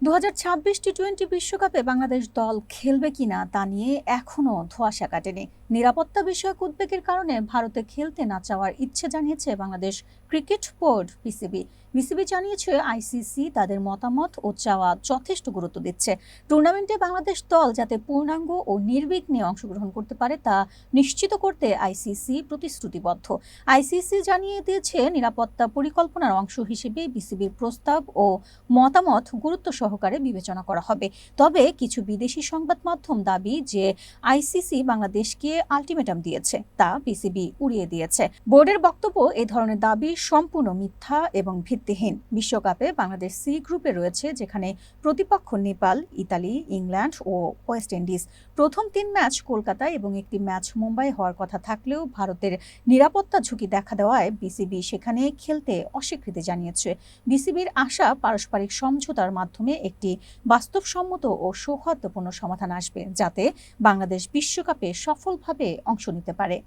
2026 টি-20 বিশ্বকাপে বাংলাদেশ দল খেলবে কিনা তা নিয়ে এখনও ধোঁয়াশা কাটেনি। নিরাপত্তা বিষয়ক উদ্বেগের কারণে ভারতে খেলতে না চাওয়ার ইচ্ছে জানিয়েছে Bangladesh cricket board BCB. BCB জানিয়েছে আইসিসি তাদের মতামত ও চাওয়া যথেষ্ট গুরুত্ব দিচ্ছে। টুর্নামেন্টে বাংলাদেশ দল যাতে পূর্ণাঙ্গ ও নির্বিঘ্নে অংশগ্রহণ করতে পারে তা নিশ্চিত করতে আইসিসি প্রতিশ্রুতিবদ্ধ। আইসিসি জানিয়ে দিয়েছে নিরাপত্তা পরিকল্পনার অংশ হিসেবে বিসিবির প্রস্তাব ও মতামত গুরুত্ব সহকারে বিবেচনা করা হবে। তবে কিছু বিদেশি সংবাদ মাধ্যম দাবি যে আইসিসি বাংলাদেশকে আলটিমেটাম দিয়েছে, তা বিসিবি উড়িয়ে দিয়েছে। বোর্ডের বক্তব্য এই ধরনের দাবি সম্পূর্ণ মিথ্যা এবং ভিত্তিহীন। বিশ্বকাপে বাংলাদেশ সি গ্রুপে রয়েছে, যেখানে প্রতিপক্ষ নেপাল, ইতালি, ইংল্যান্ড ও ওয়েস্ট ইন্ডিজ। প্রথম 3 ম্যাচ কলকাতায় এবং একটি ম্যাচ মুম্বাই হওয়ার কথা থাকলেও ভারতের নিরাপত্তা ঝুঁকি দেখা দেওয়ায় বিসিবি সেখানে খেলতে অস্বীকৃতি জানিয়েছে। বিসিবির আশা পারস্পরিক সমঝোতার মাধ্যমে একটি বাস্তবসম্মত ও সৌহার্দ্যপূর্ণ সমাধান আসবে, যাতে বাংলাদেশ বিশ্বকাপে সফলভাবে অংশ নিতে পারে।